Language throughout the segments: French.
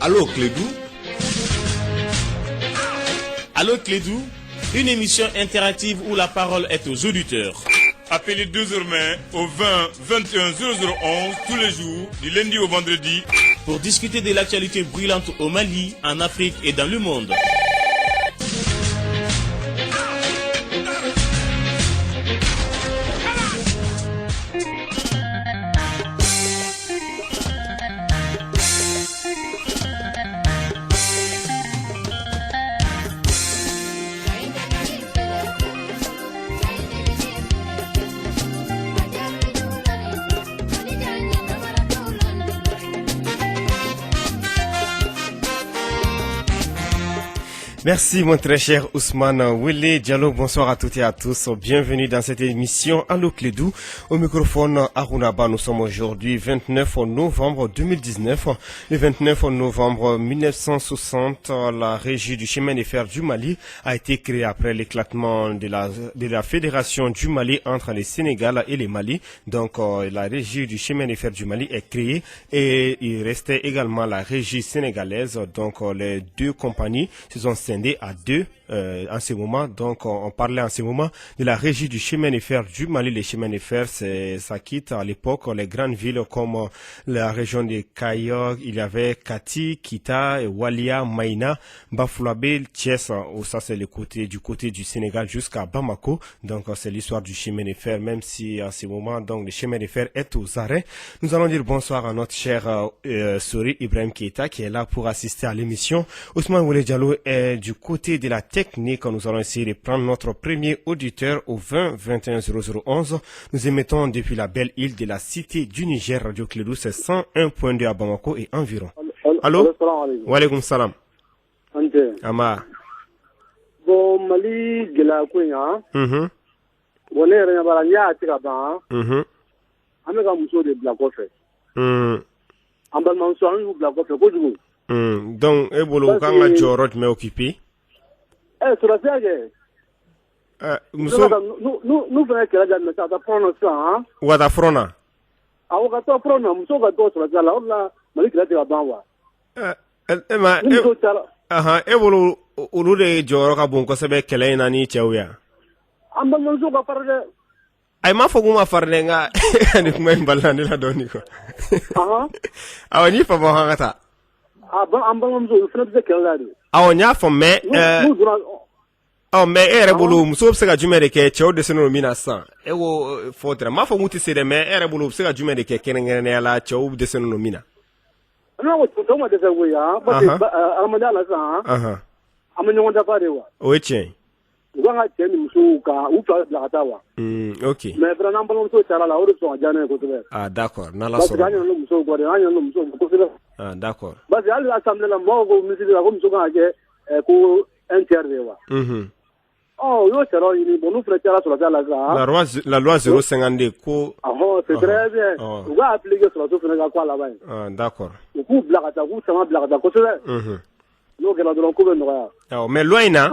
Allô Clédou. Allô Clédou, une émission interactive où la parole est aux auditeurs. Appelez désormais au 20 21 0011 tous les jours, du lundi au vendredi, pour discuter de l'actualité brûlante au Mali, en Afrique et dans le monde. Merci mon très cher Ousmane Wele Diallo, bonsoir à toutes et à tous, bienvenue dans cette émission Allô Clédou. Au microphone Arunaba, nous sommes aujourd'hui 29 novembre 2019. Le 29 novembre 1960, la régie du chemin de fer du Mali a été créée après l'éclatement de la fédération du Mali entre le Sénégal et le Mali. Donc la régie du chemin de fer du Mali est créée et il restait également la régie sénégalaise. Donc les deux compagnies se sont à deux en ce moment. Donc on parlait en ce moment de la régie du chemin de fer du Mali. Les chemins de fer, ça quitte à l'époque les grandes villes comme la région de Kayog, il y avait Kati, Kita, Walia, Maïna, Bafouabe, Thiès, ça c'est du côté du Sénégal jusqu'à Bamako. Donc c'est l'histoire du chemin de fer, même si en ce moment donc le chemin de fer est aux arrêts. Nous allons dire bonsoir à notre cher Sori Ibrahim Keita qui est là pour assister à l'émission. Ousmane Wele Diallo est du côté de la technique. Nous allons essayer de prendre notre premier auditeur au 20 21 0011. Nous émettons depuis la belle île de la cité du Niger, Radio Clédou, c'est 101.2 à Bamako et environ. Allô? Wa alaikum salam. Ama. Bon, Mali, Gela Kouya. On est rien à la Tigaba. Avec un mousseau de Blacofe. En bas de mon soin, vous Blacofe, donc, ebolo kanga jorot me occupé. Sur la série. Nous venons que la gamme de prendre ça, hein? Ou à frona. Ah, on va t'en prendre, nous sommes à toi sur la gala, on l'a, Malik la Tigaba. Ebolo, ulu de joroka bonko sebe kele nani chawya. En bas de mon soin, on va parler. Ay ma fogu ma farle nga ni kuma mballa ni la doni ko. Awani fa mo hangata. Nya fo me mais ere bulu muso se ga jume de ke chew de seno mina san e wo fotre ma fo muti se de me ere bulu se ga jume de ke kenengene la chew de seno mina no wo to ma de se wo ya ba amanda la san amanyo nda fa de wa o che nga teni muso ka u fa la tawa OK mais vraiment bon muso tara la o so jana ko to d'accord na la so muso go de anyo muso ko to d'accord basi ali l'assemblée la mo go misili la ko muso ka ke ko interne wa yo tero ini bonu frère sur la loi 052 ko c'est très bien on va appliquer sur la tout fena kwa la ba d'accord ku blagata ku sama blagata ko to no ke la do ko ben no mais loi ina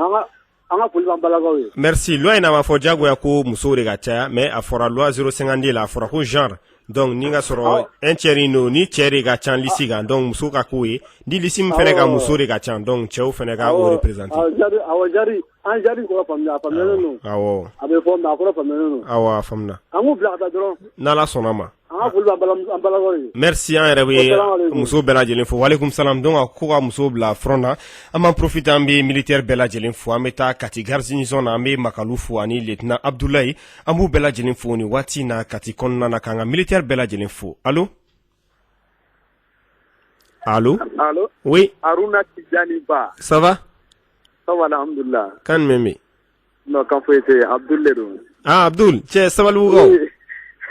merci loi ina ma fo jago ya ko muso de ga cha mais a fora loi 052 la fora ko genre donc ni nga soro un cherino ni cheri ga chan lisi ga donc muso ka ko e di lisi m fene ga muso de ga chan donc cheu fene ga o représenter jari ko famna no awo abe fo na ko famna no awa famna amu blagata dron na la sonama merci an yɛrɛ bɛ muso bɛɛ lajɛlen fo walekum salam donc a ko ka muso bila front na an b'an profite an bɛ militaire bɛɛ lajɛlen fo an bɛ taa kati garnison na an bɛ makalu fo ani lieutenant abdoulaye an b'u bɛɛ lajɛlen fo ni waati na kati kɔnɔna na k'an ka militaire bɛɛ lajɛlen fo allo oui Aruna Tijani Ba ça va alhamdulillah kan meme non kan fo ete Abdoulaye do Abdul cɛ sabali bugaw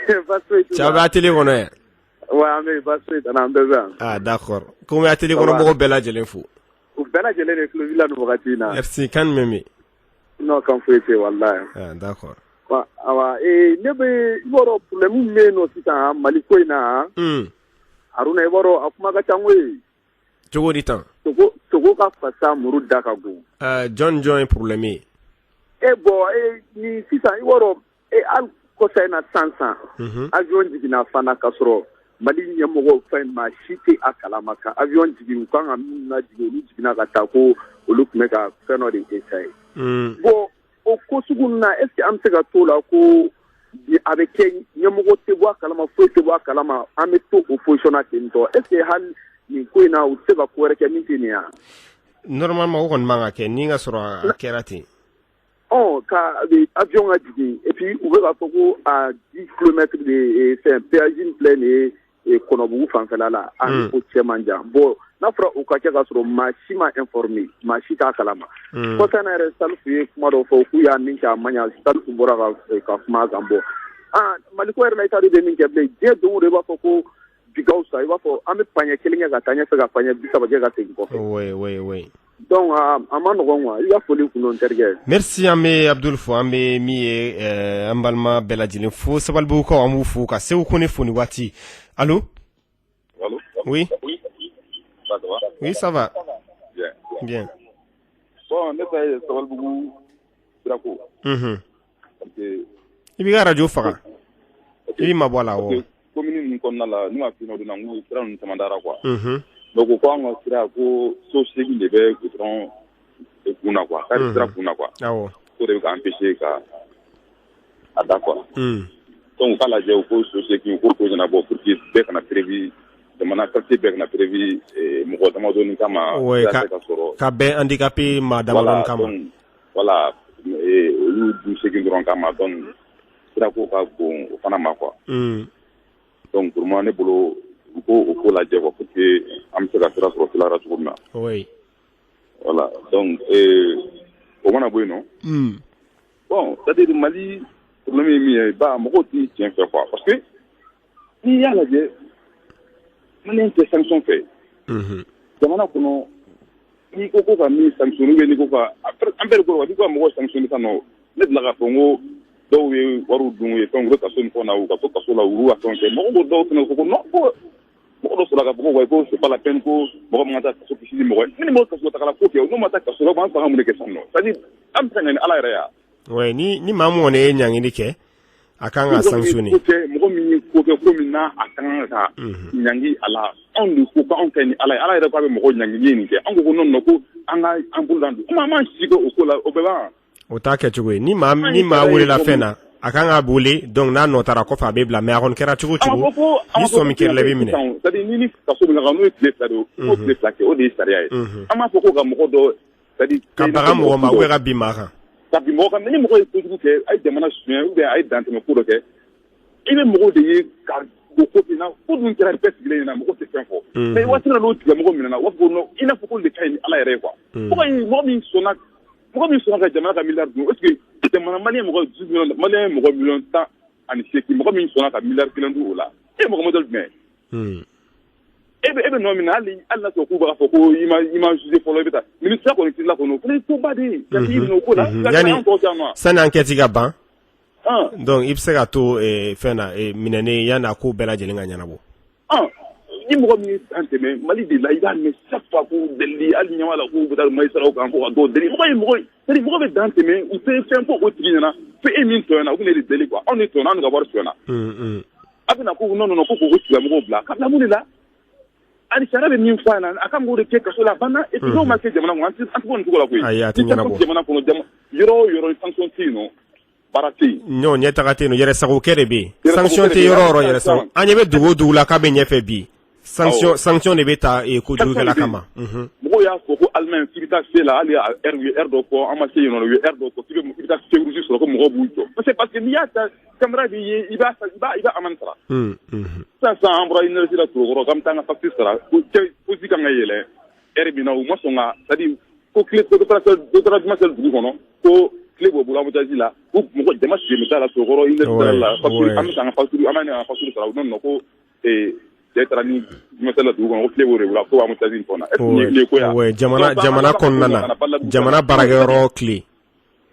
cɛ bɛ atelier kɔnɔ yan ouais mais basé dans un d'accord comme atelier kɔnɔ mɔgɔw bɛɛ lajɛlen fo u bɛɛ lajɛlen de tulo bila no wagati na merci kan meme non kan fo ete wallahi d'accord awa ne bɛ yɔrɔ problème bɛ no sisan Mali ko in na Aruna yɔrɔ a kuma ka ca ngoyi cogo di tan togo ka fasa muru da ka go John problème bon ni sisan yɔrɔ al ko sa na sansan avion jigina fana ka sɔrɔ Mali ɲɛmɔgɔ fɛn maa si tɛ a kalama ka avion jigin u kan ka min na jigin olu jiginna ka taa ko olu tun bɛ ka fɛn dɔ de essayer. Bon o ko sugu ninnu na est-ce que an bɛ se ka t'o la ko a bɛ kɛ ɲɛmɔgɔ tɛ bɔ a kalama foyi tɛ bɔ a kalama an bɛ to o position na ten tɔ est-ce que hali nin ko in na u tɛ se ka ko wɛrɛ kɛ min tɛ nin ye. Normalement o kɔni man ka kɛ ni ka sɔrɔ a kɛra ten. Ka avion ka jigin et puis u bɛ k'a fɔ ko à 10 km de fɛn péage in filɛ nin ye Kɔnɔbugu fanfɛla la ani o cɛ man jan. Bon n'a fɔra u ka kɛ ka sɔrɔ maa si ma informé maa si t'a kalama. Kɔsa na yɛrɛ Salifu ye kuma dɔ fɔ k'u y'a min kɛ a man ɲa Salifu bɔra ka kuma kan bɔ. Mali ko yɛrɛ la i t'a dɔn bɛ min kɛ bilen diɲɛ don o don i b'a fɔ ko bi ka wusa i b'a fɔ an bɛ paɲɛ kelen kɛ ka taa ɲɛfɛ ka paɲɛ 30 kɛ ka segin kɔfɛ. Oui. Donc a ma nɔgɔn quoi i ka foli kun don terikɛ. Merci an bɛ Abdul fo an bɛ min ye an balima bɛɛ lajɛlen fo Sabalibugukaw an b'u fo ka Seku Kone fo nin waati. Allô? Oui. Oui, ça va. Bien. Bon, ne ta ye Sabalibugu sirako. I b'i ka radio faga. I b'i mabɔ a la wa? Commune ninnu kɔnɔna la ne m'a f'i ɲɛna o don na n ko sira ninnu caman dara quoi. Donc ko an ka sira ko so segin de bɛ goudron kun na quoi, kari sira kun na quoi. Awɔ. O de bɛ ka empêcher ka a da quoi. Donc k'a lajɛ u ko so segin u ko ko ɲɛnabɔ pour que bɛɛ kana prévu jamana quartier bɛɛ kana prévu mɔgɔ damadɔni kama. Ka bɛn handicapé maa damadɔni kama. Voilà olu du segin dɔrɔn kama donc sira ko ka bon o fana ma quoi. Donc pour moi ne bolo u ko o ko lajɛ quoi pour que an bɛ se ka sira sɔrɔ sira la cogo min na. Oui. Voilà donc o mana bɔ yen nɔ. Bon c'est-à-dire Mali problème ye min ye ba mɔgɔw t'i tiɲɛ fɛ quoi parce que n'i y'a lajɛ Maliyɛn tɛ sanction fɛ. Jamana kɔnɔ n'i ko ko ka min sanctionner ou n'i ko ka an bɛɛ de ko n'i ko ka mɔgɔ sanctionner sisan nɔ ne delila k'a fɔ n ko dɔw ye wariw dun ye fɛnw u bɛ kaso ni fɛnw na u ka to kaso la u ka fɛnw kɛ mɔgɔ ko dɔw fana ko non ko mɔgɔ dɔ sɔrɔla ka fɔ ko wa ko c'est pas la peine ko mɔgɔ man ka taa kaso kisi ni mɔgɔ ye ni mɔgɔ kaso tagala ko kɛ n'u ma taa kaso la an fanga mun de kɛ sisan nɔ c'est-à-dire an bɛ se ka ɲa ni Ala yɛrɛ ya. Oui ni maa mun kɔni ye ɲangili kɛ a kan ka sanctionner. Mɔgɔ min ye ko kɛ ko min na a kan ka ɲangi a la anw de ko k'anw kɛ ni Ala ye Ala yɛrɛ k'a bɛ mɔgɔ ɲangili nin kɛ an ko non non ko an ka an bolo dan don an m'an sigi o ko la o bɛɛ ban. O t'a kɛ cogo ye ni maa welela fɛn na a kan ka boli donc n'a nɔ taara kɔfɛ a bɛ bila mais a kɔni kɛra cogo ni sɔmi kɛra la i bɛ minɛ. C'est-à-dire ni kaso bɛ ɲaga n'o ye tile fila de ye o tile fila kɛ o de ye sariya ye. An b'a fɔ ko ka mɔgɔ dɔ c'est-à-dire ka baga mɔgɔ ma ou bien ka bin maa kan. Ka bin mɔgɔ kan mais ni mɔgɔ ye kojugu kɛ a ye jamana suɲɛ ou bien a ye dantɛmɛ ko dɔ kɛ i bɛ mɔgɔw de ye ka don ko in na ko dun kɛra bɛɛ sigilen ɲɛna mɔgɔ tɛ fɛn fɔ. Mais waati min na n'o tigɛ mɔgɔ minɛna u b'a fɔ ko non i n'a fɔ ko le ka ɲi ni Ala yɛrɛ ye quoi. Mɔgɔ min sɔnna ka jamana ka miliyari dun est-ce que jamana Maliyɛn mɔgɔ 10 millions Maliyɛn ye mɔgɔ miliyɔn 18 mɔgɔ min sɔnna ka miliyari 1 dun o la e mɔgɔ modèle jumɛn. E bɛ nɔ min na hali n'a sɔrɔ k'u b'a fɔ ko i ma jugé fɔlɔ i bɛ taa ministère kɔni tɛ la kɔnɔ o fana ye koba de ye. Yani sani enquête ka ban. Donc i bɛ se ka to fɛn na minɛnen yanni a ko bɛɛ lajɛlen ka ɲɛnabɔ. Ni mɔgɔ min ye san tɛmɛ Mali de la i b'a mɛn chaque fois ko delili hali ɲɛma la k'u bɛ taa magistrat kan ko ka dɔw deli mɔgɔ bɛ dan tɛmɛ u tɛ fɛn fɔ o tigi ɲɛna fo e min tɔɲɔna u bɛ ne de deli quoi anw de tɔɲɔna anw de ka wari suɲɛna. A bɛ na ko non ko k'o tigilamɔgɔw bila ka bila mun de la hali sariya bɛ min fɔ a ɲɛna a kan k'o de kɛ kaso la a banna et puis n'o ma kɛ jamana kɔnɔ an tɛ bɔ nin cogo la koyi. Ayi a tɛ ɲɛnabɔ jamana kɔnɔ yɔrɔ o yɔrɔ sanction tɛ yen nɔ. Baara tɛ yen. Non ɲɛtaga tɛ yen nɔ yɛrɛsagokɛ de bɛ yen sanction tɛ yɔrɔ o yɔrɔ yɛrɛsago an ɲɛ bɛ dugu o dugu la k'a bɛ ɲɛfɛ bi sanction de bɛ ta kojugukɛla kama. Mɔgɔw y'a fɔ ko Allemagne k'i bɛ taa se la hali heure dɔ fɔ an ma se yen nɔ u ye heure dɔ fɔ k'i bɛ taa sécurité sɔrɔ ko mɔgɔw b'u jɔ parce que n'i y'a ta caméra b'i ye i b'a amende sara. Sisan an bɔra université la Torokɔrɔ k'an bɛ taa an ka facture sara ko posi kan ka yɛlɛ heure min na u ma sɔn ka c'est-à-dire ko tile dɔ taara dimanche dugu kɔnɔ ko tile b'o bolo embouteillage la ko mɔgɔ jama sigilen bɛ taa la Torokɔrɔ université la facture an bɛ se an ka facture an b'a ɲini ka facture sara u nɔ ko cɛ taara ni dimanche la dugu kɔnɔ ko tile b'o de bolo ko embouteillage in fɔna est-ce que ko ya jamana kɔnɔna na jamana baarakɛyɔrɔ tile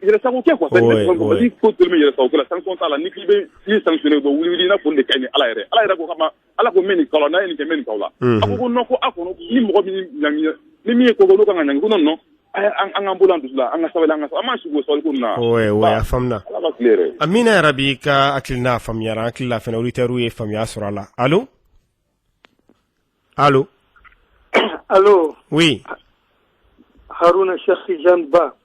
yɛrɛsagokɛ quoi c'est-à-dire ko tellement yɛrɛsagokɛ la sanction t'a la ni k'i bɛ sanctionner bɔ wuli i n'a fɔ de ka ɲi ni Ala yɛrɛ ko kama Ala ko mɛ nin k'aw la n'a ye nin kɛ mɛ nin k'aw la a ko non ko a kɔnɔ ni mɔgɔ min ɲangi ni min ye ko olu kan ka ɲangi ko non an k'an bolo an dusu la an ka sabali an ma sigi o sabali ko nin na. a faamuna Amina yarabi ka hakilina faamuyara an hakili la fana auditeurs ye faamuya sɔrɔ a la allo. Allô? Allô? Oui. Harouna Cheikh Janba.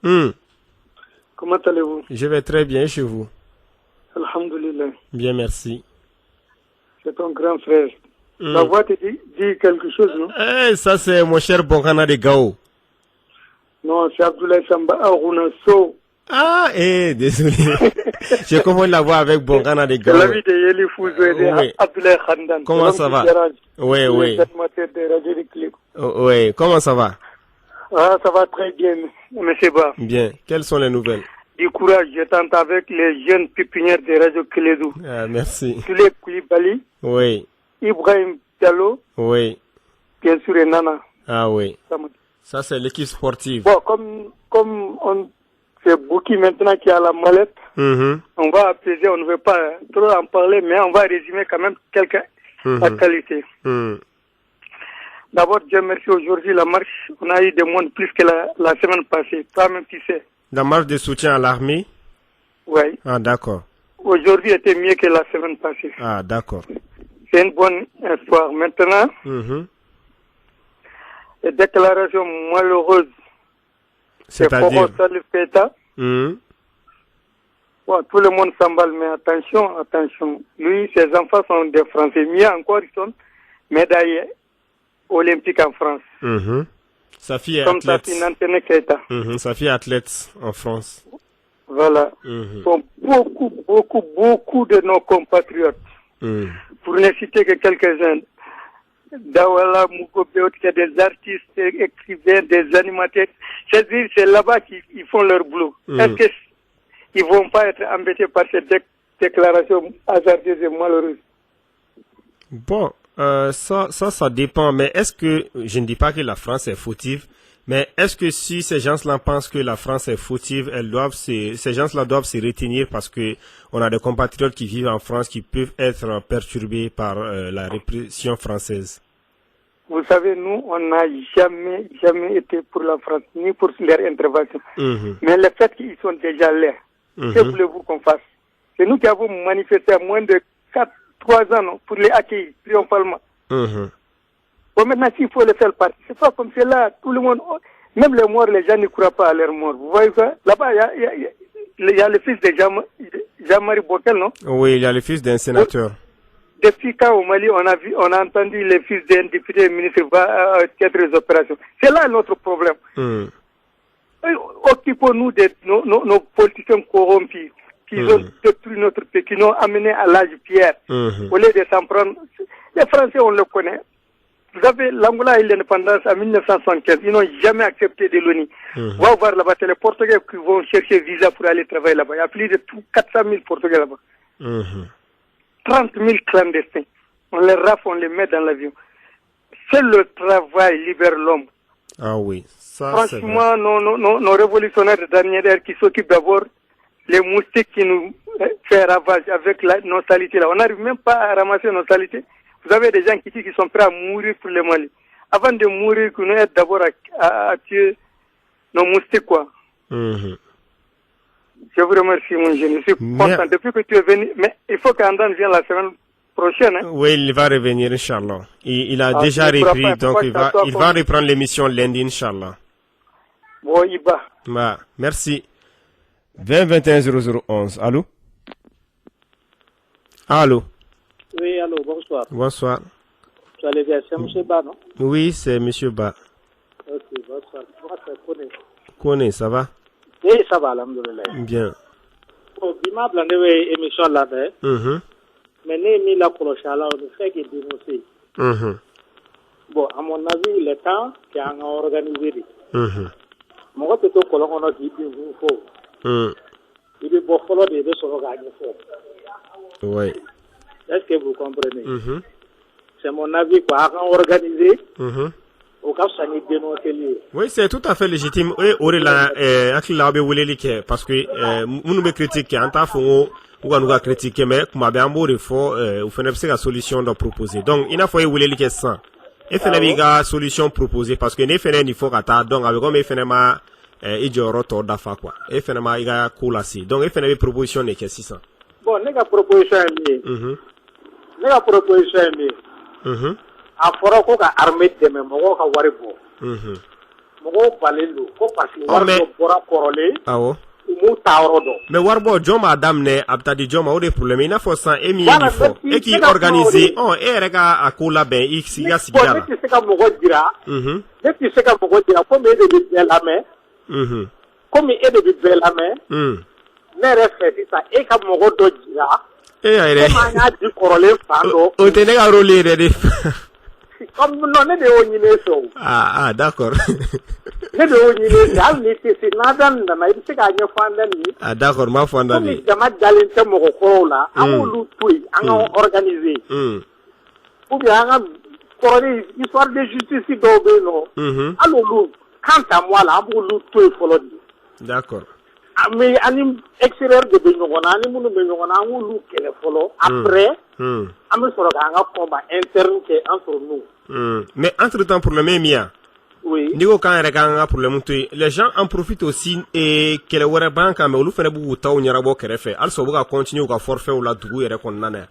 Comment allez-vous? Je vais très bien chez vous. Alhamdulillah. Bien, merci. C'est ton grand frère. La voix te dit quelque chose, non? Ça, c'est mon cher Bonkana de Gao. Non, c'est Abdoulaye Samba Harouna Sow. Ah, désolé. Je confonds la voix avec Bonkana de Gao. C'est l'ami de Yeli Fouzou et de Abdoulaye Khandan. Comment ça va? Oui. Oui, comment ça va? Ah, ça va très bien, monsieur Ba. Bien. Quelles sont les nouvelles? Du courage, je tente avec les jeunes pépinières de Radio Kélédou. Ah, merci. Sule Koulibaly. Oui. Ibrahim Diallo. Oui. Bien sûr, et Nana. Ah oui. Ça, c'est l'équipe sportive. Bon, comme c'est Bouki maintenant qui a la mallette, on va apaiser, on ne veut pas trop en parler, mais on va résumer quand même quelques actualités. D'abord, Dieu merci, aujourd'hui, la marche, on a eu des monde plus que la semaine passée. Toi-même, tu sais. La marche de soutien à l'armée? Oui. Ah, d'accord. Aujourd'hui était mieux que la semaine passée. Ah, d'accord. C'est une bonne espoir. Maintenant, les déclarations malheureuses. C'est-à-dire? Bon, tout le monde s'emballe, mais attention. Lui, ses enfants sont des Français. Mieux encore, ils sont médaillés olympiques en France. Sa fille est comme athlète. Sa fille est athlète en France. Voilà. Sont beaucoup de nos compatriotes. Pour ne citer que quelques-uns. Dawala, Moukobé, des artistes, écrivains, des animateurs. C'est-à-dire, c'est là-bas qu'ils font leur boulot. Est-ce qu'ils ne vont pas être embêtés par cette déclaration hasardeuse et malheureuse? Bon, ça dépend. Mais est-ce que, je ne dis pas que la France est fautive, mais est-ce que si ces gens-là pensent que la France est fautive, ces gens-là doivent se retenir parce que on a des compatriotes qui vivent en France qui peuvent être perturbés par la répression française? Vous savez, nous, on n'a jamais été pour la France, ni pour leur intervention. Mais le fait qu'ils sont déjà là, que voulez-vous qu'on fasse? C'est nous qui avons manifesté à moins de 3 ans non, pour les accueillir triomphalement. Bon, maintenant, s'il faut les faire partir, c'est pas comme c'est là, tout le monde, même les morts, les gens ne croient pas à leurs morts. Vous voyez ça? Là-bas, il y a le fils de Jean-Marie Bokel, non? Oui, il y a le fils d'un sénateur. Depuis quand au Mali, on a entendu le fils d'un député ministre va être des opérations. C'est là notre problème. Occupons-nous de nos politiciens corrompus qui ont détruit notre pays, qui nous ont amené à l'âge pierre. Au lieu de s'en prendre, les Français, on le connaît. Vous avez l'Angola et l'indépendance en 1975. Ils n'ont jamais accepté de l'ONU. On va voir là-bas, c'est les Portugais qui vont chercher visa pour aller travailler là-bas. Il y a plus de 400 000 Portugais là-bas. 30 000 clandestins. On les rafle, on les met dans l'avion. Seul le travail libère l'homme. Ah oui. Ça, franchement, nos révolutionnaires de dernière ère qui s'occupent d'abord les moustiques qui nous font ravage avec nos saletés là. On n'arrive même pas à ramasser nos saletés. Vous avez des gens qui disent qu'ils sont prêts à mourir pour le Mali. Avant de mourir, qu'on aide d'abord à tuer nos moustiques, quoi. Je vous remercie, mon jeune. Je suis content depuis que tu es venu. Mais il faut qu'Andan vienne la semaine prochaine. Hein? Oui, il va revenir, Inch'Allah. Il a déjà repris, donc il va reprendre l'émission lundi, Inch'Allah. Bon, il va. Bah, merci. 20 21 0011. Allô? Allô? Oui, allô, bonsoir. Bonsoir. Tu allais bien, c'est M. Ba, non? Oui, c'est M. Ba. Ok, bonsoir. Moi, c'est Kone. Kone, ça va? Oui, ça va, alhamdoulilah. Bien. Bon, il m'a blindé une émission là-bas. Mais n'est mis la cloche là, on ne fait que dénoncer. Bon, à mon avis, le temps qui a organisé. Moi, peut-être que l'on a dit qu'il faut. Il est beaucoup de choses sur le oui. Est-ce que vous comprenez? C'est mon avis, quoi, à organiser. Oui, c'est tout à fait légitime. Parce que nous me critiquons en tant que nous critiquer, mais comme bien beau il faut une solution de proposer. Donc il faut que ça. Et faire une solution proposée parce que ne fait il faut qu'attendre donc avec comme fait ma idioto d'afa quoi. Et fait ma il a coulasi. Donc il fait une proposition de que 600. Bon, nega proposition ni. Nega proposition ni. a fɔra ko ka armée dɛmɛ mɔgɔw ka wari bɔ mɔgɔw balen don ko parce que wari dɔ bɔra kɔrɔlen awɔ u m'u ta yɔrɔ dɔn mais wari bɔ jɔn b'a daminɛ a bɛ taa di jɔn ma o de ye problème i n'a fɔ sisan e min ye nin fɔ e k'i organiser e yɛrɛ ka a ko labɛn i sigi ka sigida la ne tɛ se ka mɔgɔ jira ne tɛ se ka mɔgɔ jira komi e de bɛ bɛɛ lamɛn komi e de bɛ bɛɛ lamɛn ne yɛrɛ fɛ sisan e ka mɔgɔ dɔ jira e yɛrɛ komi an y'a di kɔrɔlen fan dɔ o tɛ ne ka rôle yɛrɛ de non ne de y'o ɲini e fɛ o d'accord ne de y'o ɲini e fɛ hali n'i tɛ se n'Adam nana i bɛ se k'a ɲɛfɔ an da nin d'accord m'a fɔ an da nin komi jama dalen tɛ mɔgɔ kɔrɔw la an k'olu to yen an ka organiser ou bien an ka kɔrɔlen histoire de justice dɔw bɛ yen nɔ hali olu quant à moi la an b'olu to yen fɔlɔ de d'accord mais ani extérieur de bɛ ɲɔgɔn na ani minnu bɛ ɲɔgɔn na an k'olu kɛlɛ fɔlɔ après an bɛ sɔrɔ k'an ka combat interne kɛ entre nous mais entre temps problème ye min ye oui n'i ko k'an yɛrɛ k'an ka problème to yen les gens en profitent aussi kɛlɛ wɛrɛ b'an kan mais olu fana b'u taw ɲɛnabɔ kɛrɛfɛ halisa u bɛ ka continuer u ka forfait la dugu yɛrɛ kɔnɔna na yan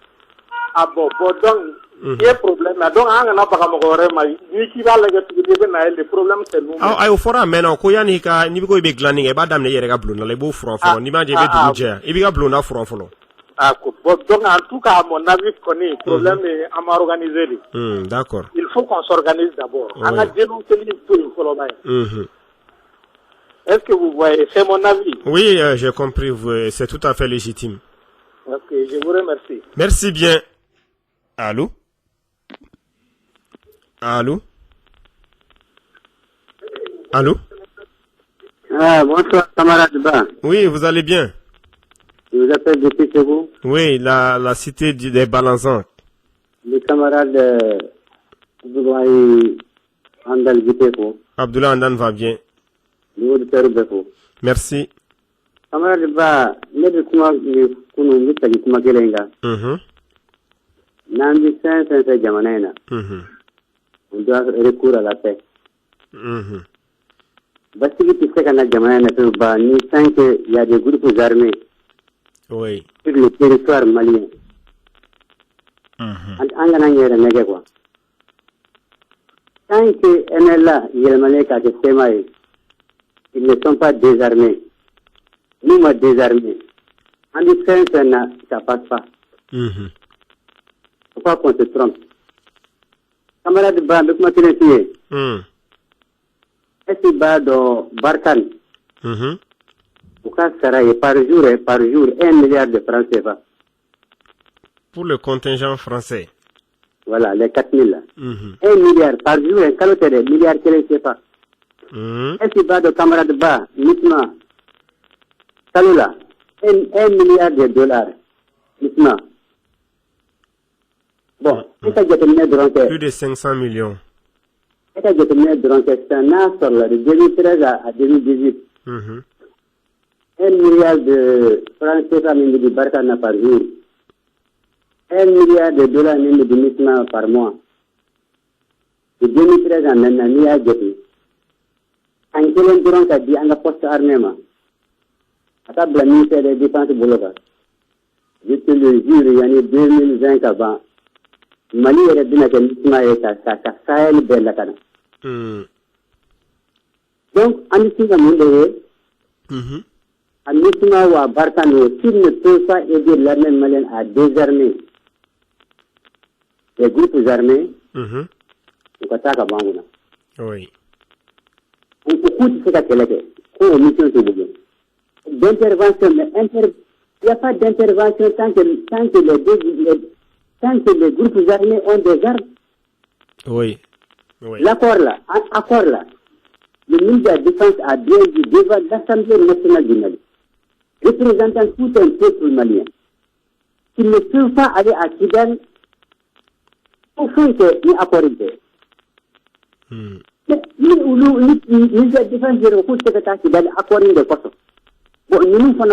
bon donc il y a problème donc an kana baga mɔgɔ wɛrɛ ma ni k'i b'a lajɛ tuguni i bɛ na ye le problème c'est nous ayi o fɔra a mɛnna ko yanni n'i bɛ ko i bɛ dilanni kɛ i b'a daminɛ i yɛrɛ ka bulonda la i b'o furan fɔlɔ n'i m'a diya i bɛ dugu jɛ i b'i ka bulonda furan fɔlɔ bon donc en tout cas à mon avis kɔni problème est an ma organiser de d'accord il faut qu'on s'organise d'abord an ka dénoncer to yen fɔlɔ n'a ye est-ce que vous voyez c'est mon avis oui j'ai compris c'est tout à fait légitime ok je vous remercie merci bien allô allô allô bonsoir camarade Ba. Oui, vous allez bien? Je vous appelle depuis chez vous. Oui, la cité des Balanzans. Le camarade Abdoulaye Andal Giteko. Abdoulaye Andal va bien. Le auditeur Beko. Merci. Camarade Ba, ne de kuma kunu mitali kuma gelenga. Nambi sen jamanena. On doit recourir à la paix. Parce que tu sais qu'on a jamana ba ni tant qu'il y a des groupes armés. Oui. Sur le territoire malien. Quoi. Tant que NLA, il y a le ils ne sont pas désarmés. Nous, sommes désarmés. En disant ça passe pas. Il ne faut pas qu'on se trompe. Camarade Ba, avec ma télévision. Est-ce que Ba dans Barkhane? Pourquoi ça par jour, 1 milliard de francs CFA. Pour le contingent français. Voilà, les 4000 là. 1 milliard par jour, un calotte de milliards de CFA. Est-ce que Ba de camarade Ba, Misma, Kaloula, 1 milliard de dollars. Misma. Bon, plus de 500 millions. C'est un de 2013 à 2018. 1 milliard de francs CFA de Barkhane par jour. 1 milliard de dollars de Misma par mois. De 2013 à maintenant, il y a des en quel endroit qu'a dit en poste armée, à table la ministère des Défenses Bologa. Je te le jure, il y a 2020 avant. Mali est bien que Misma est à Sahel belle la canne. Donc, en Misma Mondé, en Misma ou à Barkhane, s'il ne peut pas aider l'armée malienne à désarmer les groupes armés, on va attaquer Banguna. Oui. On peut écouter ce qu'elle a fait. Pour une mission d'intervention, mais il n'y a pas d'intervention tant que les groupes armés ont des armes. Oui. L'accord là, le ministre de la Défense a bien dit devant l'Assemblée nationale du Mali, représentant tout un peuple malien, qu'ils ne peuvent pas aller à Kidal au fond qu'ils accordent. Mais nous, ministre de la Défense, je recours ce que Kidal accorde de quoi. Bon, nous faisons un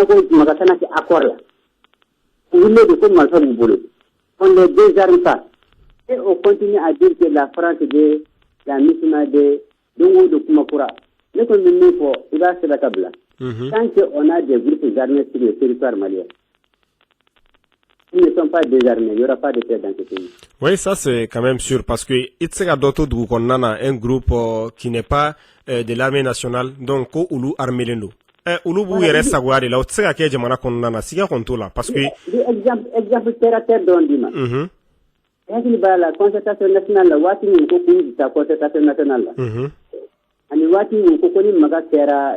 accord là. Vous voulez de comment faire le boulot. On ne les désarme pas. Et on continue à dire que la France est la mission de Kumakura. Mais comme nous faut, il va se la table. Tant qu'on a des groupes armés sur le territoire malien, ils ne sont pas désarmés, il n'y aura pas de paix dans ce pays. Oui, ça c'est quand même sûr parce que Itzega Doto Dukonana, un groupe qui n'est pas de l'armée nationale, donc Ulu Armelendo. Ulu Bouyere Sagwari, là, Itzega Kejamana Konana, Siga Kontola, parce que. Exemple terre à terre d'Ondima. La concertation nationale, la Wati Nkokuni, la concertation nationale. Ani Wati Nkokuni Magatera,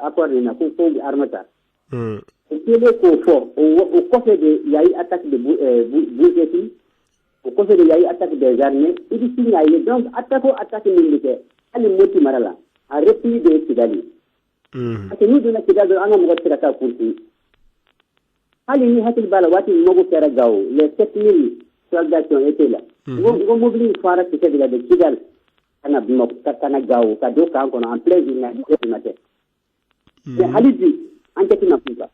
Akorina, Koko Armata. Il est au côté de Yaï attaque de Bouzeti, au côté de Yaï attaque des armées, il dit qu'il y a donc attaque militaire. Allez, Moti Marala, a repris de Kigali. Parce que nous, de la Kigali, on a mon représentant pour lui. Allez, nous avons Balawati, Mogo Keragao, les 7000 soldats qui ont été là. Nous mobilisons Fara qui était de la Kigali, Kanagao, Kadoka, on a en plein du matin. Mais Halibi, enquête n'a plus pas.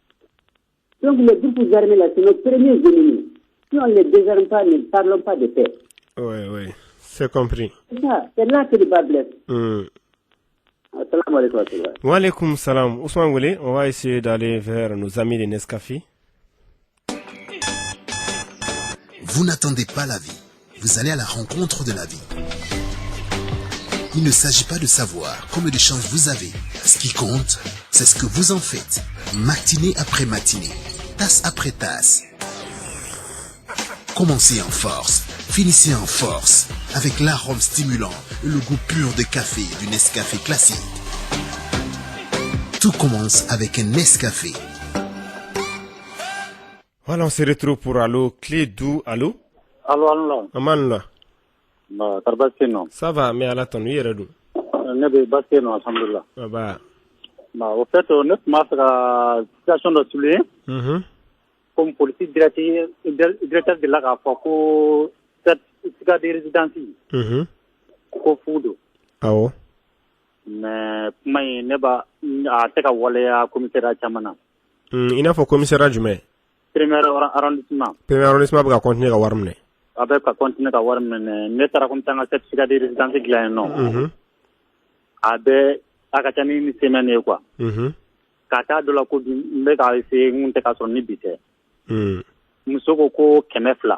Donc les groupes armés là, c'est nos premiers ennemis. Si on ne les désarme pas, ne parlons pas de paix. Oui, c'est compris. C'est là que le bas blesse. Salam alaikum. Wa alaikum salam. Ousmane Goulé, on va essayer d'aller vers nos amis de Nescafé. Vous n'attendez pas la vie, vous allez à la rencontre de la vie. Il ne s'agit pas de savoir combien de chances vous avez. Ce qui compte, c'est ce que vous en faites. Matinée après matinée, tasse après tasse. Commencez en force, finissez en force, avec l'arôme stimulant et le goût pur de café du Nescafé classique. Tout commence avec un Nescafé. Voilà, on se retrouve pour Allo Clédou. Allô? Allô. Aman Bah, Tarbasino. Ça va, mais à la tonne, il y a tout. Nebe Basino, alhamdulillah. Bah, au fait, on a commencé la situation de souligner. Comme politique directeur de la RAFO, cette des résidences. Ko Fudo. Ah oh. Mais, mais, neba, a teka wale a commissaire Chamana. Il n'a pas commissaire Jumé. Premier arrondissement. Premier arrondissement pour continuer à warmer. Avec continuer à warmer, ne tara comme tanga cette des résidences glane non. Abe akachani ni semaine quoi. Kata de la ko mbeka ese ngunte ka sonni bite. Musoko ko kemefla.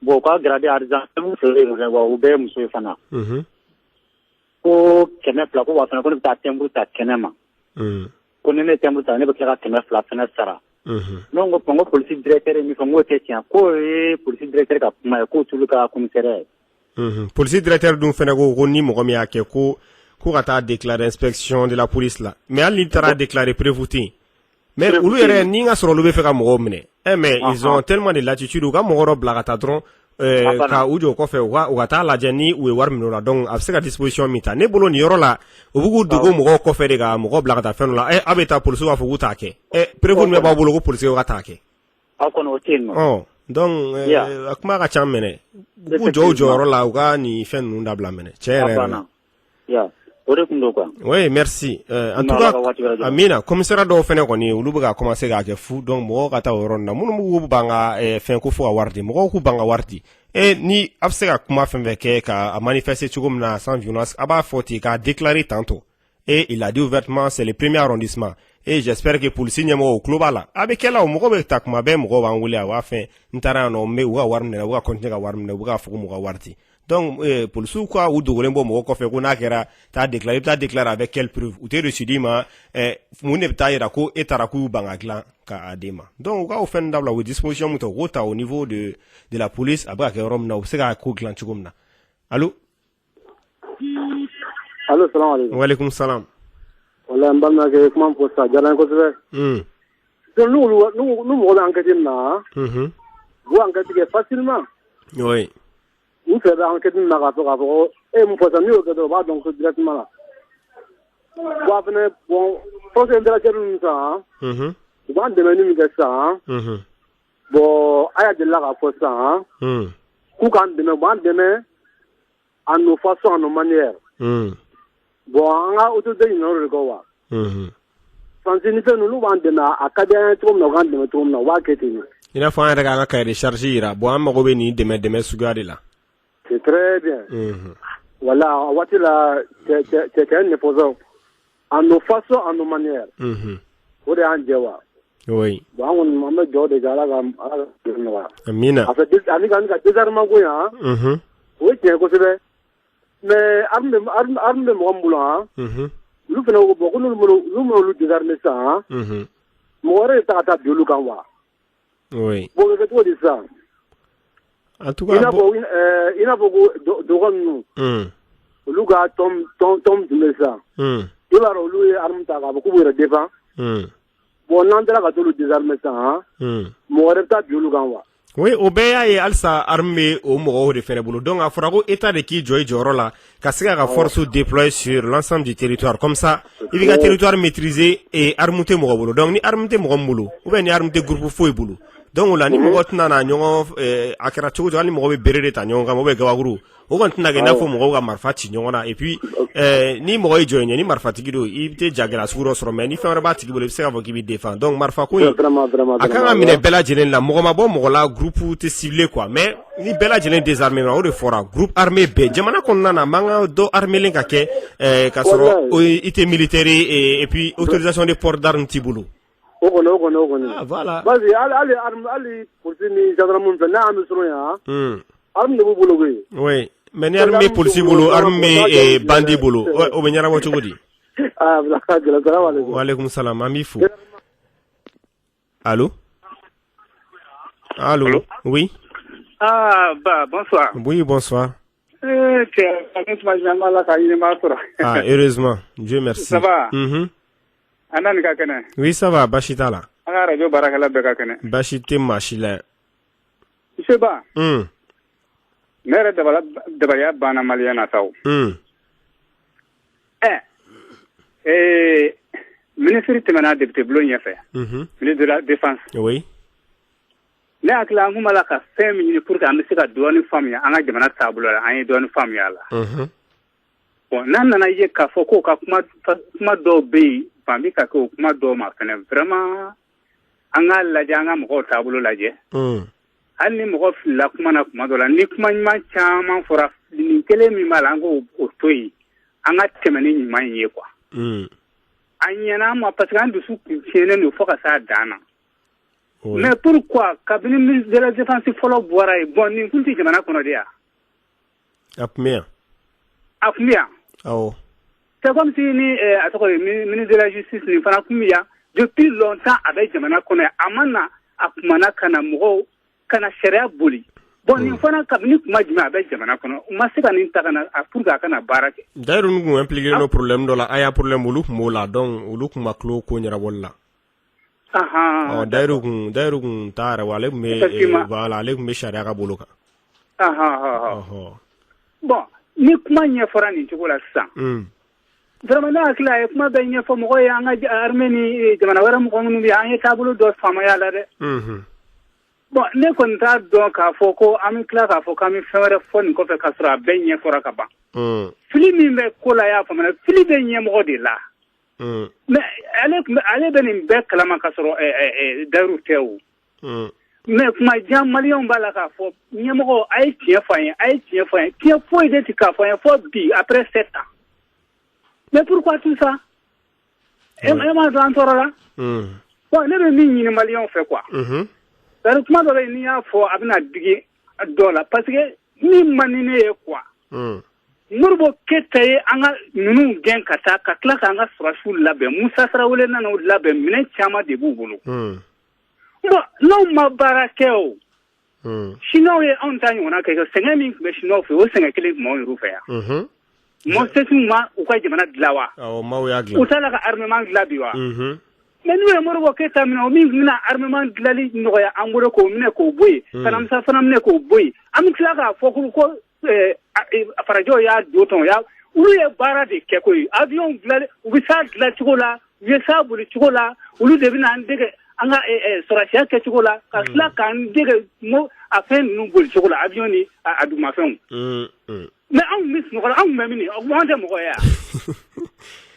Bo ka grade argent mu fere wa ube muso fana. Ko kemefla ko wa fana ko ta tembu ta kenema. Ko ne tembu ta ne be ka kemefla fana sara. Non ko pongo police directeur mi fongo tetien ko police directeur ka ma ko tulu ka commissaire. Police directeur dun fana ko ni mo mi ake ko a déclaré inspection de la police là. Mais elle a déclaré prévouté. Mais ou lui ni nga soro lube feka mo mene. Mais ils ont tellement de latitude ou ga mo ro blagata dron ka ujo ko fe wa ta la jeni ou war mino la donc afseka disposition mita ne bolo ni yoro la obugu dugo mo ko fe de ga mo ko blagata fen la abeta police wa fugu take prévu me ba bolo ko police wa take akono tinno oh donc akuma ga chamene ujo ro la uga ni fen nunda bla mene chere ya. Oui, merci. En tout cas, Amina, commissaire do fene ko ni ulu buga commencer ga ke fu donc mo ga ta woron na munu mu banga fen ko fu awardi mo ko banga wardi ni afsega kuma fen veke ka manifester chugum na sans violence aba foti ka déclarer tantôt et il a dit ouvertement c'est le premier arrondissement et j'espère que pour le signe mo global avec là mo be ta kuma be mo ba ngule wa fen ntara no me wa warmne wa continue ga warmne wa fu mo ga wardi. Donc, pour le sou, quoi, ou de Golembo, mon fait qu'on a t'as déclaré avec quelle preuve, ou t'es reçu dit, mon eptaï rako, et tarakou bangaglan, ka adema. Donc, on fait une disposition, au niveau de la police, à brak et rom, na, ou c'est à kou glan chugumna. Allô? Allô, salam alaikum. Wa alaikum salam. Voilà, m'bamna ke, comment pour ça, jalan ko se donc, nous, enquêter na, vous enquêtez facilement. Oui. Vous faites enquête na rapport et mon pote mieux que de voir donc directement là. Vous venez bon faut interagir nous ça. Vous va demander nous ça. Bon aya de la rapport ça. Ku kan demander à nos façons à nos manières. Bon on a autour de nous le quoi. Sans signifier nous va demander à cadre tout nous va demander tout nous va quitter. Il a fait un regard à recharger là. Bon on va venir demain sugarder là. C'est très bien. Voilà, on va dire là, c'est un opposant. En nos façons, en nos manières. Vous avez un dialogue. Oui. Bon, on m'a dit de Galaga. Amina. En fait, ami quand désarmement quoi. Oui, tiens, quoi c'est mais arme de Mouamboula. Nous faisons beaucoup nous désarmer ça. Moi, est à table de Lukawa. Oui. Bon, c'est quoi de ça? En tout cas, il a beaucoup de nous. Luka tom de ça. Il va rouler arme ta beaucoup de défense. Bon, on entend que tout le désarmer ça. Moi, est à Lukawa. Oui, Obeya et Alsa armée au Moro de Fénébolo. Donc, à Forago, état de qui Joy Jorola, Kassega a force déployée sur l'ensemble du territoire. Comme ça, il y a un territoire maîtrisé et armé Morobolo. Donc, ni armé Moromolo, ou bien ni armé groupe Fouibolo. Donc, on a ni Morotna, Akaracho, ni Morobe Beretta, Nyonga, Mobe Gawaguru. On va n'a fo Moroga Marfati, Nyona, et puis, ni Moroy Joy, ni Marfatigido, il était Jagala Souros Romain, ni Ferrabati, qui voulait faire vos qui défend. Donc, Marfako, Akanga Mine Bella Jelen, la Moromabo, Morola, groupe te ciblé, quoi. Mais, ni Bella Jelen désarmement, ou de fora, groupe armé B. Jamana Konana, Manga, do armé Linkake, Kassoro, ité militaire, et puis, autorisation de port d'armes Tiboulou. Ah, voilà. Vas-y, allez, pour finir, gendarme, arme de boulot. Oui, mais ni armée policier boulot, armée et bandit boulot. Au Benyara Wachogodi. Ah, wa alaikum salam, Amifou. Allô? Allô? Oui? Ah, bah, bonsoir. Oui, bonsoir. Ah, heureusement, Dieu merci. Ça va? Oui, ça va, Bachitala. Radio Barakala Bekakene. Bachite Machila. Je sais pas. Nere Dabaya Bana Maliana Tau. Ministre Temana député Blogna fait. Ministre de la Défense. Oui. Ne akla nguma la ka 5 minutes pour que amisi ka douane famille anga jamana tablo la anye douane famille la. Bon nan nana ye ka foko ka kuma do be famille ka ko kuma do ma fene vraiment anga la janga mo tablo la je. Hal ni mo la kuma na kuma do la ni kuma ma chama fora ni kele mi malango o toyi anga temani ni manye kwa. Anyana ma parce que andu su tiene no foka sa dana. Mais pourquoi cabinet ministre de la Défense follow boira et bon ni kunti jamana kono dia apmia oh c'est comme si ni ministre de la Justice ni fana kumia depuis longtemps avec jamana kono amana akumana kana mo kana sharia boli bon ni fana cabinet kuma jima avec jamana kono masika ni takana pour ka kana barake d'ailleurs nous impliquer nos problèmes dans la aya problème ulu mola donc ulu kuma klo ko nyara wala. Oh, dairu tara wale me wala le me sharia ka boloka. Bon, ni kuma nya fora ni tikola sa. Vraiment na akla e kuma ba nya fo mo ya nga armeni jamana wara mo ko ngi anya tabulu do fama ya la de. Bon, ne kon ta do ka fo ko ami kla ka fo kami fere fo ni ko fe kasra be nya fora ka ba. Fili mi me kola ya fo mana fili be nya mo de la. Mais allez benim be kalama kasoro daru tew mais kuma jam malion bala ka fo nyemo ay tie fayen tie fo de ti ka fayen fo bi après 7 ans. Mais pourquoi tout ça? Et ma dantora là bon ne be ni malion fait quoi daru kuma do ni ya fo abina digi dola parce que ni manine quoi Murbo kete anga nunu gen kata ka kla ka anga surasul labe Musa Sarawule na no labe mine chama de bubulu bon no mabarakeo sino ye ontanyo na ke senga mi be sino fe o senga kele mo rufa ya mo setu ma u ka jamana dlawa o ma ya gla usala ka armement glabiwa mais nous murbo kete mina o mi mina armement glali no ya angoro ko mine ko boy kanam sa fanam ne ko boy am kla ka fokuru ko farajo ya doton ya ulu ye bara de keko yi avion glale ubi sa glale chikola ye sa buli chikola ulu de bina ndege anga sorashia ke chikola ka sla kan ndege mo afen nu buli chikola avion ni adu mafon mais on mis no on memini on wande mo ya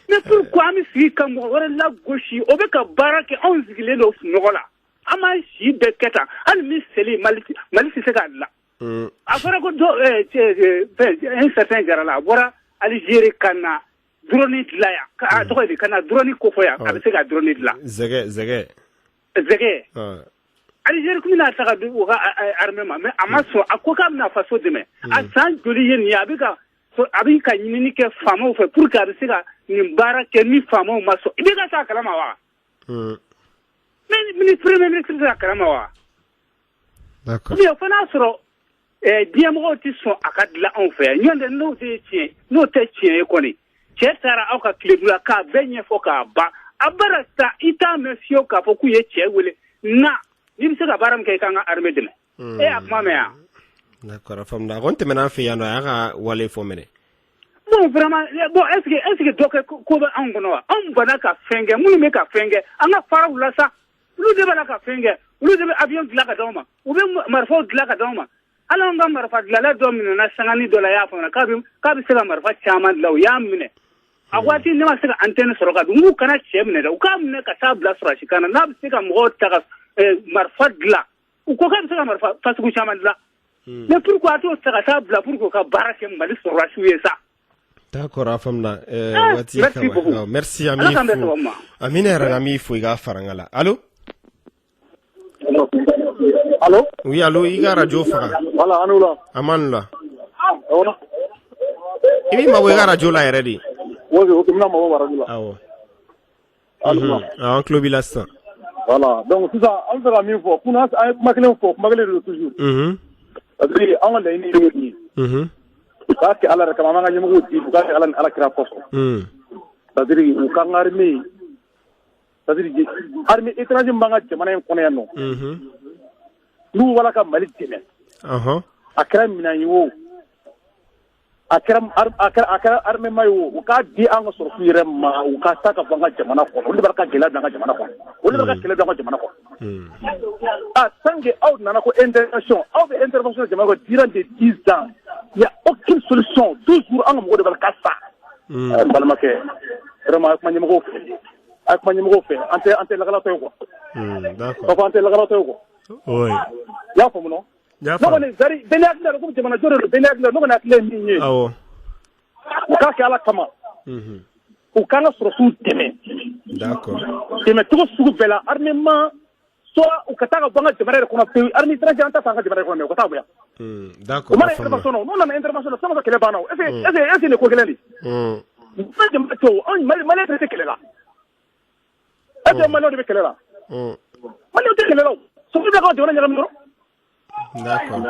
mais pourquoi mi si kam mo wala la gauche obe ka bara ke on zigile no nogola ama si de keta al mi seli malisi se ka la afara ko do un certain garala bora Algérie kana drone dilaya ka to ko kana drone ko foya ka se ka drone dila zege zege Algérie comme na saka du armement mais amaso akoka na faso de me a san joli yen ya bika so abin ka nyini ke famo fe pour ka sika ni baraka ni famo maso ibika sa kalama wa mais premier ministre sa kalama wa d'accord mais fana soro diamo ti so akadla on fe nyonde no te tien ko ni chetara au ka klebula ka benye foka ba abarasta ita mesio ka foku ye chewele na ni bisa ka baram kay kanga armée de akma mea d'accord fam da gonte mena fi yano ya wale fo mene bon vraiment bon est-ce que donc ko ba angono am bana ka fenge munu me ka fenge anga fara wala sa lu de bana ka fenge lu de avion de la ka doma ou be marfo de la ka doma ala nga marfa de la domina na sangani dola ya fa na ka bi se marfa chama de law ya mine agwati ne ma se antenne soroka dungu kana chemne da ukamne ka tabla sura shikana na bi se ka mo ta marfa de la uko ka bi se ka marfa fasiku chama de la mais pourquoi to se ka tabla pourquoi ka barake mali sura shuye sa d'accord afamna wati ka merci ami amina rami fu iga farangala allo allo oui allo iga radio fara wala anula amanla ona ibi ma iga radio la ready wozo kimna ma wa radio awo en club l'instant voilà donc c'est ça on va mieux pour kuna makele toujours c'est on la ni parce que ala kama manga nyamugo ti parce que ala kira poso c'est-à-dire u kan armée c'est-à-dire armée étranger manga jamana en kono yanno nu wala ka mali timen akram minanyo akram armée mayo u ka di an so fire ma u ka saka banga jamana ko uli baraka gela banga jamana ko uli baraka gela banga jamana ko sangue out nana ko intervention jamana ko durant des 10 ans il y a aucune solution toujours en mode de kassa balmake vraiment ak manimo fait ante la gala tayo ko d'accord ante la gala tayo ko oui ya fo no ya fo no ne zari benak na ko jamana jore benak na no na kle ni awo ka ka ala kama o kana soro su teme d'accord teme to su bela armement soit o kataka banga jamana ko na pe armée étrangère anta sanga jamana ko me ko ta boya d'accord on a intervention non on a intervention sama kele bana est-ce ne ko geleli ma jamana to on mali traité kele la est-ce mali de kele la mali de kele la so bi ka jamana nyam no d'accord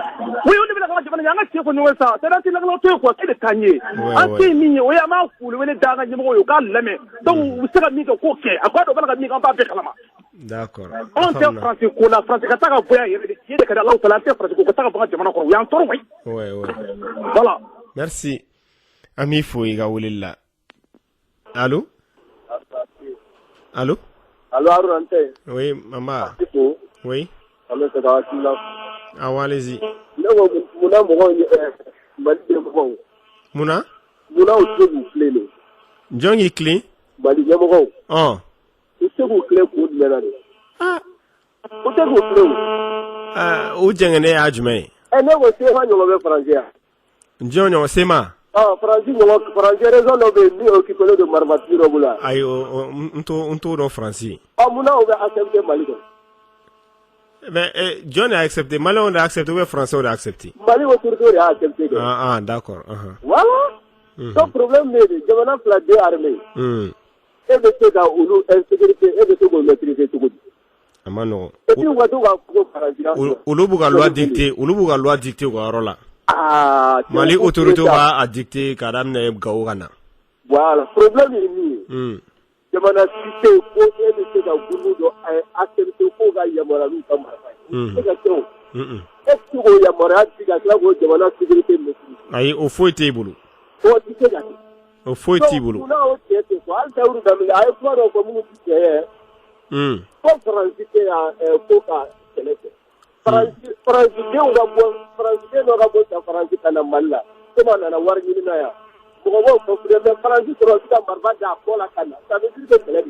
oui on bi ka jamana nyanga ti ko no sa c'est là ti la to ko kele tanye anti mi o ya ma fulu wele daga nyimo yo ka leme donc sera mi ko ke akwa do bana ka mi kan ba be kalama d'accord on tient français ko la français ka taka boya yede ka la la français ko taka banga jamana ko ya toro way ouais voilà merci ami fo iga wulilla allô allô allô arante oui maman oui allô c'est dans la allez-y muna mo mali mo muna o sebu clé jongi clé mali mo oh o sebu clé ko mena o sebu clé o jengene ajme ne go se ha nyolo be français njonyo sema français raison no be ni occupé de marbatiro bula ay onto do français muna o be accepter mali mais John a accepté, Mali on a accepté ou français on a accepté? Mali on a accepté. Ah d'accord. Voilà. Le problème est que jamana fla deux armées. Et de ce dans ulu insécurité et de ce qu'on maîtrise tout. Amano. Et puis on va tout ulu buga loi dicté ko arola. Mali autorité va a dicté kadam na gawgana. Voilà, problème est ni. Jamana cité ko et de ce dans ulu do accepté ko ga yamara lu kama. Est-ce que yamara diga ko jamana sécurité maîtrise. Ayi o foi table. O foi table. On a aussi été quoi, ça ou dans les aéroports au communauté. Pour transiter à Coca Sénégal. Transiter on a bon, transiter on a bon à transiter à Malla. Comment on a voir ni na ya. Pour voir pour le transiter transiter à Marvada pour la Cana. Ça veut dire que c'est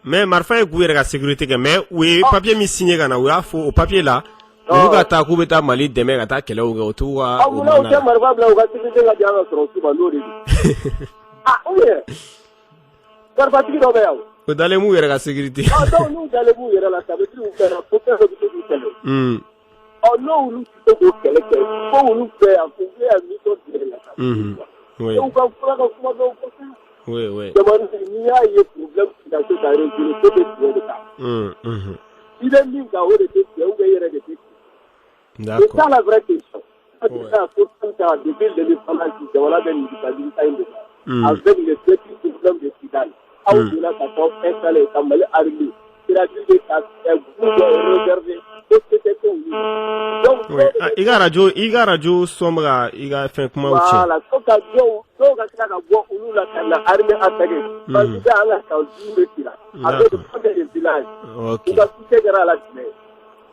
mais marfa e gouverner la sécurité que mais oui papier mi signé kana ou a faux au papier là ou ka ta ku beta Mali demain ka ta kele o to wa o na o te marfa bla o ka sécurité la diana sur su ba lori oui Barbatigi dɔ bɛ yan o dalen m'u yɛrɛ ka sécurité donc n'u dalen b'u yɛrɛ la ça veut dire u fɛnɛ ko fɛn dɔ bɛ se k'u kɛlɛ n'olu tɛ se k'o kɛlɛ kɛ fo olu fɛ yan k'u bɛ yan nisɔn tigɛ la oui u ka fura ka kuma dɔw fɔ sisan oui jamana n'i y'a ye problème ka se ka résoudre ko bɛ tiɲɛ de kan i bɛ min kan o de tɛ tiɲɛ ou bien i yɛrɛ de tɛ tiɲɛ c'est ça la vraie question depuis 2016 jamana bɛ nin dictature in de la avec les petits problèmes de Kidal aw donna ka taa installer ka Mali armée c'est-à-dire ka réserver i ka radio somra i ka fɛn kuma cɛ voilà ko ka dɔw ka tila ka bɔ olu la ka na armée attaquer parce que an ka kan duuru de la avec des villages u ka succès kɛra la jumɛn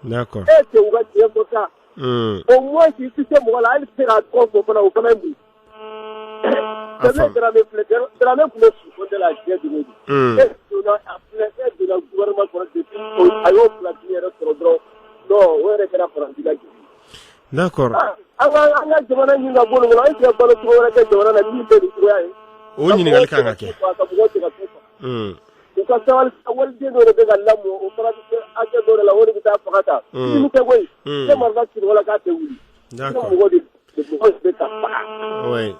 d'accord est-ce que u ka tiɲɛ fɔ ça au moins si succès mɔgɔ la hali se ka tɔn fɔ fana o fana ye mun Dramé kun bɛ supporter la diɲɛ dogo don et donna gouvernement kɔnɔ depuis a y'o place yɛrɛ sɔrɔ dɔrɔn non o yɛrɛ kɛra faransi ka jigi d'accord an ka jamana ɲini ka bɔ nin kɔnɔ an tɛ balo cogo wɛrɛ kɛ jamana na min tɛ nin cogoya ye o ɲininkali kan ka kɛ ka mɔgɔw tɛ ka t'u faga u ka sabali waliden dɔ de bɛ ka lamɔ o fana bɛ kɛ hakɛ dɔ de la o de bɛ taa faga ta nin tɛ koyi ne marifa siri wala k'a tɛ wuli d'accord mɔgɔ de bɛ ka faga oui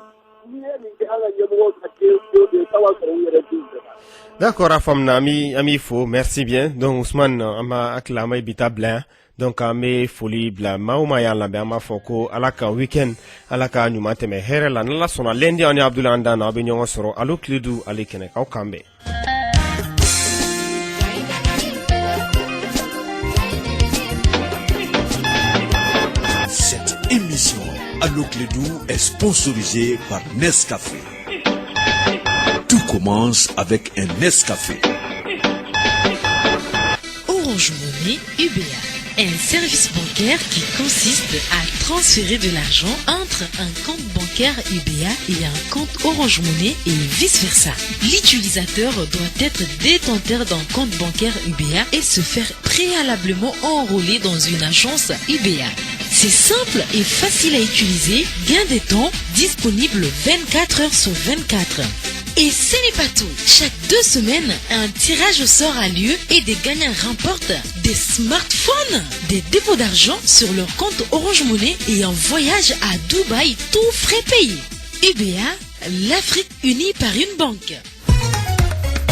d'accord a faamuya an b'i fo merci bien donc Ousmane an b'a hakili an bɛ bi ta bila yan donc an bɛ foli bila maa o maa y'an lamɛn an b'a fɔ ko ala ka week-end ala ka ɲuman tɛmɛ hɛrɛ la n'ala sɔnna lundi an ni Abdoulaye an dan na aw bɛ ɲɔgɔn sɔrɔ Allo Tile 2 ale kɛnɛ k'aw kan bɛn. Cette émission Allo Tile 2 est sponsorisée par Nescafé. Tout commence avec un Nescafé. Orange Money UBA, un service bancaire qui consiste à transférer de l'argent entre un compte bancaire UBA et un compte Orange Money et vice-versa. L'utilisateur doit être détenteur d'un compte bancaire UBA et se faire préalablement enrôler dans une agence UBA. C'est simple et facile à utiliser, gain de temps, disponible 24 heures sur 24. Et ce n'est pas tout. Chaque 2 semaines, un tirage au sort a lieu et des gagnants remportent des smartphones, des dépôts d'argent sur leur compte Orange Money et un voyage à Dubaï tout frais payés. UBA, l'Afrique unie par une banque.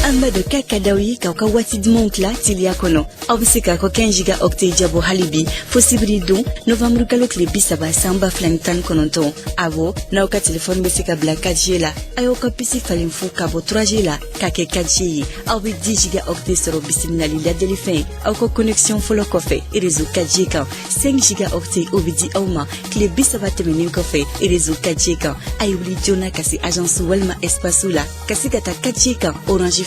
Amado kakadawi kauka watid monkla tilia kono obsika ko 15 giga octet jabo halibi fosibri dun novembre kalo klebi saba samba flantan kononton avo na ka telephone besika black 4G la ayo ka pisi falin fu ka bo 3G la ka ke 4G awi 10 giga octet soro bisimna li la delifin aw ko connexion folo ko fe réseau 4G ka 5 giga octet obidi awma klebi saba temenin ko fe réseau 4G ka ayuli jona kasi agence walma espace la kasi kata 4G ka orange.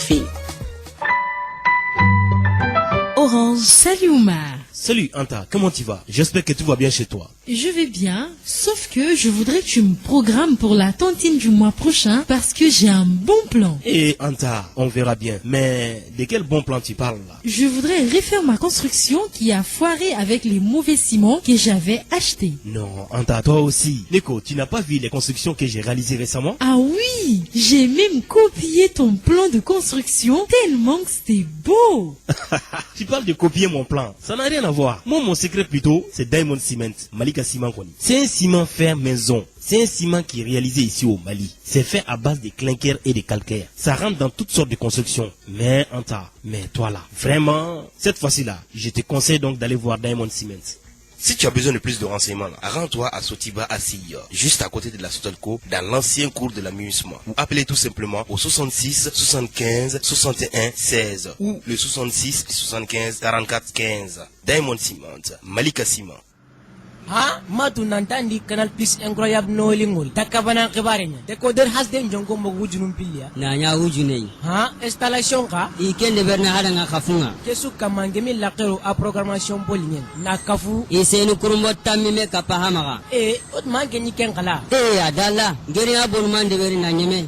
Orange, salut Oumar. Salut Anta, comment tu vas? J'espère que tout va bien chez toi. Je vais bien, sauf que je voudrais que tu me programmes pour la tontine du mois prochain parce que j'ai un bon plan. Et Anta, on verra bien. Mais de quel bon plan tu parles là? Je voudrais refaire ma construction qui a foiré avec les mauvais ciments que j'avais achetés. Non, Anta, toi aussi. Nico, tu n'as pas vu les constructions que j'ai réalisées récemment? Ah oui, j'ai même copié ton plan de construction tellement que c'était beau. Tu parles de copier mon plan. Ça n'a rien à voir. Moi, mon secret plutôt, c'est Diamond Cement. Malika Ciment Koni. C'est un ciment fait maison. C'est un ciment qui est réalisé ici au Mali. C'est fait à base de clinker et de calcaire. Ça rentre dans toutes sortes de constructions. Mais Anta, mais toi là, vraiment, cette fois-ci là, je te conseille donc d'aller voir Diamond Cement. Si tu as besoin de plus de renseignements, rends-toi à Sotiba Assis, juste à côté de la Sotelco, dans l'ancien cours de l'amusement. Ou appelez tout simplement au 66 75 61 16 ou le 66 75 44 15. Diamond Cement, Malika Ciment. Ha matu nantandi Canal Plus incroyable no lingol takabana kibarenya decoder hasden jongo mo wujunum pilya na nya wujunei ha installation ka ikende berna hada nga kafunga kesu kamangemi lakero a programmation bolingen na kafu isenu kurumbo tamime kapahamaga ot mangeni kenkala adala ngeri abon mande beri na nyeme